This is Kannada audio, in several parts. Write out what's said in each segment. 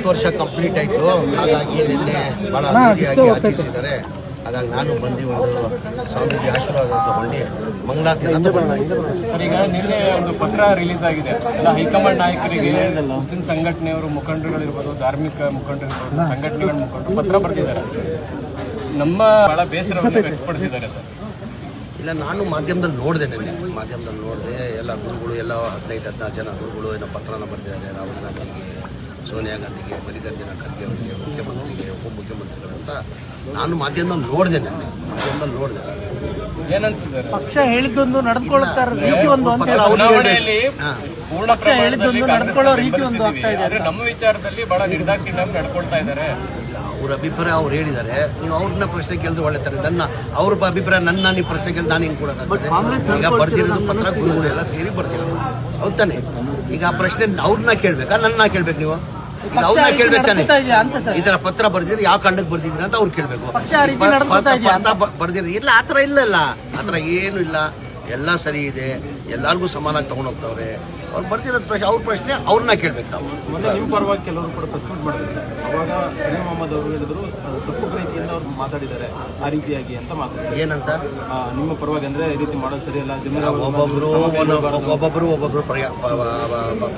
20 ವರ್ಷ ಕಂಪ್ಲೀಟ್ ಆಯಿತು. ಹಾಗಾಗಿ ನಿನ್ನೆ ಭಾಳ ಅದ್ದೂರಿಯಾಗಿ ಆಚರಿಸಿದ್ದಾರೆ. ಹಾಗಾಗಿ ನಾನು ಬಂದು ಒಂದು ಸ್ವಾಮೀಜಿ ಆಶೀರ್ವಾದ ತಗೊಂಡು ಮಂಗಳಾರತಿ ಸರ್, ಈಗ ನಿನ್ನೆ ಒಂದು ಪತ್ರ ರಿಲೀಸ್ ಆಗಿದೆ. ಎಲ್ಲ ಹೈಕಮಾಂಡ್ ನಾಯಕರಿಗೆ ಮುಸ್ಲಿಂ ಸಂಘಟನೆಯವರು ಮುಖಂಡರುಗಳಿರ್ಬೋದು, ಧಾರ್ಮಿಕ ಮುಖಂಡರಿರ್ಬೋದು, ಸಂಘಟನೆಗಳ ಮುಖಂಡರು ಪತ್ರ ಬರೆದಿದ್ದಾರೆ. ನಮ್ಮ ಬಹಳ ಬೇಸರವನ್ನು ವ್ಯಕ್ತಪಡಿಸಿದ್ದಾರೆ ಸರ್. ಇಲ್ಲ, ನಾನು ಮಾಧ್ಯಮದಲ್ಲಿ ನೋಡಿದೆ, ಮಾಧ್ಯಮದಲ್ಲಿ ನೋಡಿದೆ. ಎಲ್ಲ ಗುರುಗಳು ಎಲ್ಲ 15-16 ಜನ ಗುರುಗಳು ಏನೋ ಪತ್ರನ ಬರೆದಿದ್ದಾರೆ. ರಾಹುಲ್ ಗಾಂಧಿಗೆ, ಸೋನಿಯಾ ಗಾಂಧಿಗೆ, ಮಲ್ಲಿಕಾರ್ಜುನ ಖರ್ಗೆ ಅವರಿಗೆ, ಮುಖ್ಯಮಂತ್ರಿಗೆ, ಉಪಮುಖ್ಯಮಂತ್ರಿಗಳು ಅಂತ ನಾನು ಮಾಧ್ಯಮದಲ್ಲಿ ನೋಡಿದೆ. ಮಾಧ್ಯಮದಲ್ಲಿ ನೋಡಿದೆ. ಏನನ್ಸುತ್ತೆ ಸರ್? ಪಕ್ಷ ಹೇಳಿದ್ದೊಂದು ನಡ್ಕೊಳ್ತಾ ರೀತಿ ಒಂದು ಚುನಾವಣೆಯಲ್ಲಿ ಪೂರ್ಣ ಪ್ರಮಾಣದಲ್ಲಿ ಆದ್ರೆ ನಮ್ಮ ವಿಚಾರದಲ್ಲಿ ಬಹಳ ನಿರ್ದಾಕ್ಷಿಣ್ಯ ನಡ್ಕೊಳ್ತಾ ಇದ್ದಾರೆ. ಅವ್ರ ಅಭಿಪ್ರಾಯ ಅವ್ರು ಹೇಳಿದ್ದಾರೆ. ನೀವು ಅವ್ರನ್ನ ಪ್ರಶ್ನೆ ಕೇಳಿದ್ರೆ ಒಳ್ಳೆತಾರೆ. ಅವ್ರ ಅಭಿಪ್ರಾಯ ನನ್ನ ನೀವು ಪ್ರಶ್ನೆ ಕೇಳಿದ್ರೆ ನಾನು ಹಿಂಗೆ ಕೊಡೋದಾಗ್ತದೆ. ಈಗ ಬರ್ದಿರೋದು ಪತ್ರ ಗುರುಗಳು ಎಲ್ಲ ಸೇರಿ ಬರ್ತಿರೋದು, ಹೌದ್ ತಾನೆ? ಈಗ ಆ ಪ್ರಶ್ನೆ ಅವ್ರನ್ನ ಕೇಳ್ಬೇಕಾ ನನ್ನ ಕೇಳ್ಬೇಕು? ನೀವು ಈಗ ಅವ್ರನ್ನ ಕೇಳ್ಬೇಕು ತಾನೆ. ಈ ತರ ಪತ್ರ ಬರ್ದಿದ್ರೆ ಯಾವ ಕಾರಣಕ್ಕೆ ಬರ್ದಿದ್ದೀರ ಅಂತ ಅವ್ರು ಕೇಳ್ಬೇಕು. ಬರ್ದಿರ ಇಲ್ಲ, ಆತರ ಇಲ್ಲ, ಆತರ ಏನು ಇಲ್ಲ, ಎಲ್ಲ ಸರಿ ಇದೆ. ಎಲ್ಲಾರ್ಗು ಸಮಾನಾಗಿ ತಗೊಂಡು ಹೋಗ್ತಾವ್ರೆ. ಅವ್ರು ಬರ್ದಿರೋದು ಪ್ರಶ್ನೆ, ಅವ್ರ ಪ್ರಶ್ನೆ ಅವ್ರನ್ನ ಕೇಳ್ಬೇಕು ನಾವು. ನಿಮ್ಮ ಪರವಾಗಿ ಕೆಲವರು ಕೂಡ ಪ್ರೆಸ್ ಮೀಟ್ ಮಾಡಿದ್ರು ಸರ್. ಅವಾಗ ಸಲೀಂ ಅಹಮದ್ ಅವರು ಹೇಳಿದ್ರು ತಪ್ಪು ರೀತಿಯಿಂದ ಅವ್ರು ಮಾತಾಡಿದ್ದಾರೆ, ಆ ರೀತಿಯಾಗಿ ಅಂತ ಮಾತಾಡಿದ್ರು. ಏನಂತ? ನಿಮ್ಮ ಪರವಾಗಿ ಅಂದ್ರೆ ಈ ರೀತಿ ಮಾಡೋದು ಸರಿಯಲ್ಲ. ಒಬ್ಬೊಬ್ರು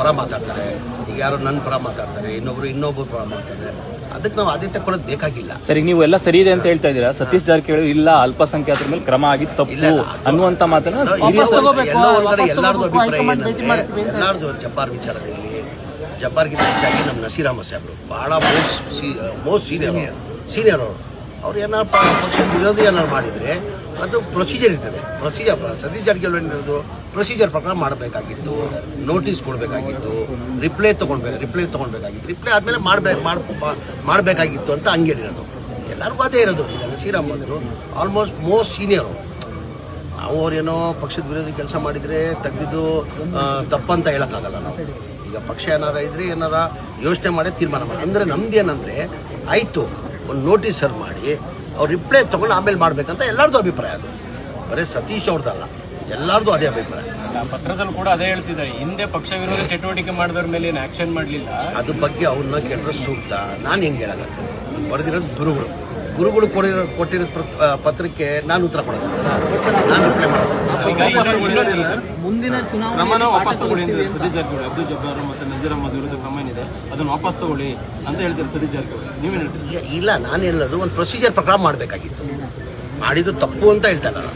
ಪರ ಮಾತಾಡ್ತಾರೆ. ಈಗ ಯಾರು ನನ್ನ ಪರ ಮಾತಾಡ್ತಾರೆ, ಇನ್ನೊಬ್ರು ಪರ ಮಾತಾಡ್ತಾರೆ. ಅದಕ್ಕೆ ನಾವು ಆದ್ಯತೆ ಕೊಡೋದು ಬೇಕಾಗಿಲ್ಲ. ಸರಿ, ನೀವು ಎಲ್ಲ ಸರಿ ಇದೆ ಅಂತ ಹೇಳ್ತಾ ಇದ್ದೀರಾ. ಸತೀಶ್ ಜಾರಕಿಹೊಳಿ ಇಲ್ಲ ಅಲ್ಪಸಂಖ್ಯಾತರ ಮೇಲೆ ಕ್ರಮ ಆಗಿ ತಪ್ಪು ಅನ್ನುವಂತ ಮಾತನ್ನ ಎಲ್ಲಾರ್ದು ಅಭಿಪ್ರಾಯ ಏನಂದ್ರೆ, ಎಲ್ಲಾರ್ದು ಜಬ್ಬಾರ್ ವಿಚಾರದಲ್ಲಿ ಜಬ್ಬಾರ್ಗಿಂತ ಹೆಚ್ಚಾಗಿ ನಮ್ಮ ನಸೀರ್ ಅಹಮದ್ ಸಾಹೇಬ್ರು ಬಹಳ ಮೋಸ್ಟ್ ಸೀನಿಯರ್ ಅವ್ರು ಏನಾರು ಪಕ್ಷದ ವಿರೋಧಿ ಏನಾರು ಮಾಡಿದ್ರೆ ಅದು ಪ್ರೊಸೀಜರ್ ಇರ್ತದೆ. ಸತೀಶ್ ಜಾರಕಿಹೊಳಿ ಏನಿರೋದು ಪ್ರೊಸೀಜರ್ ಪ್ರಕಾರ ಮಾಡಬೇಕಾಗಿತ್ತು, ನೋಟಿಸ್ ಕೊಡಬೇಕಾಗಿತ್ತು, ರಿಪ್ಲೈ ತೊಗೊಳ್ಬೇಕಾಗಿತ್ತು. ರಿಪ್ಲೈ ಆದಮೇಲೆ ಮಾಡಬೇಕಾಗಿತ್ತು ಅಂತ ಹಂಗೇಳಿರೋದು. ಎಲ್ಲರಿಗೂ ಅದೇ ಇರೋದು. ಈಗ Naseer Ahmed almost most senior. ನಾವು ಅವ್ರೇನೋ ಪಕ್ಷದ ವಿರೋಧಿ ಕೆಲಸ ಮಾಡಿದರೆ ತೆಗೆದಿದ್ದು ತಪ್ಪಂತ ಹೇಳೋಕ್ಕಾಗಲ್ಲ ನಾವು. ಈಗ ಪಕ್ಷ ಏನಾರ ಇದ್ರೆ ಏನಾರ ಯೋಚನೆ ಮಾಡಿ ತೀರ್ಮಾನ ಮಾಡಿ. ಅಂದರೆ ನಮ್ದೇನಂದರೆ ಆಯಿತು, ಒಂದು ನೋಟಿಸ್ ಸರ್ವ್ ಮಾಡಿ ಅವ್ರು ರಿಪ್ಲೈ ತೊಗೊಂಡು ಆಮೇಲೆ ಮಾಡಬೇಕಂತ ಎಲ್ಲರದು ಅಭಿಪ್ರಾಯ. ಅದು ಬರೀ ಸತೀಶ್ ಅವ್ರದ್ದಲ್ಲ, ಎಲ್ಲರದು ಅದೇ ಅಭಿಪ್ರಾಯ. ಪತ್ರದಲ್ಲಿ ಕೂಡ ಅದೇ ಹೇಳ್ತಿದ್ದಾರೆ, ಹಿಂದೆ ಪಕ್ಷ ವಿರೋಧ ಚಟುವಟಿಕೆ ಮಾಡಿದವ್ರ ಮೇಲೆ ಏನು ಆಕ್ಷನ್ ಮಾಡಲಿಲ್ಲ. ಅದ್ರ ಬಗ್ಗೆ ಅವ್ರನ್ನ ಕೇಳಿದ್ರೆ ಸೂಕ್ತ. ನಾನು ಹೆಂಗೆ ಹೇಳೋಕ್ಕೆ? ಬರ್ದಿರೋದು ಗುರುಗಳು ಕೊಟ್ಟಿರೋ ಪತ್ರಕ್ಕೆ ನಾನು ಉತ್ತರ ಕೊಡೋದಿಲ್ಲ, ನಾನು ರಿಪ್ಲೈ ಮಾಡೋದು. ಮುಂದಿನ ಚುನಾವಣೆ ವಾಪಸ್ ತಗೊಳ್ಳಿ ಅಂತ ಸತೀಶ್ ಜಾರಕಿಹೊಳಿ, ಅಬ್ದುಲ್ ಜಬ್ಬಾರ್ ಮತ್ತು ನಜೀರ್ ಅಹಮದ್ ವಿರುದ್ಧ ಕ್ರಮ ಏನಿದೆ ಅದನ್ನು ವಾಪಸ್ ತಗೊಳ್ಳಿ ಅಂತ ಹೇಳ್ತಾರೆ ಸತೀಶ್ ಜಾರಕಿಹೊಳಿ. ನೀವೇನು ಹೇಳ್ತೀರಿ? ಇಲ್ಲ, ನಾನು ಹೇಳೋದು ಒಂದು ಪ್ರೊಸೀಜರ್ ಪ್ರಕಾರ ಮಾಡಬೇಕಾಗಿತ್ತು. ಮಾಡಿದ್ದು ತಪ್ಪು ಅಂತ ಹೇಳ್ತಾರೆ.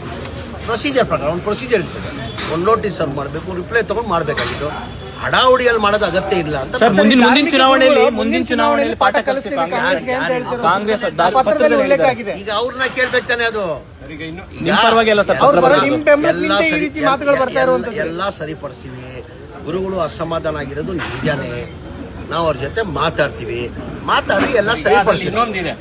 ಪ್ರೊಸೀಜರ್ ಪ್ರಕಾರ ಒಂದು ಪ್ರೊಸೀಜರ್ ಇರ್ತದೆ. ಒಂದು ನೋಟಿಸ್ ಸರ್ವ್ ಮಾಡಬೇಕು, ರಿಪ್ಲೈ ತಗೊಂಡು ಮಾಡಬೇಕಾಗಿತ್ತು. ಹಡಾಹುಡಿಯಲ್ಲಿ ಮಾಡೋದು ಅಗತ್ಯ ಇಲ್ಲ ಅಂತ. ಸರ್, ಮುಂದಿನ ಚುನಾವಣೆಯಲ್ಲಿ ಪಾಠ ಕಲಿಸ್ತೀವಿ ಕಾಂಗ್ರೆಸ್ ಈಗ ಅವ್ರನ್ನ ಕೇಳ್ಬೇಕು ತಾನೆ. ಅದು ಎಲ್ಲ ಸರಿಪಡಿಸ್ತೀವಿ. ಗುರುಗಳು ಅಸಮಾಧಾನ ಆಗಿರೋದು ನಿಜಾನೇ. ನಾವು ಅವ್ರ ಜೊತೆ ಮಾತಾಡ್ತೀವಿ, ಮಾತಾಡಿ ಎಲ್ಲ ಸರಿಪಡಿಸ್ತೀವಿ. ಇನ್ನೊಂದಿದೆ,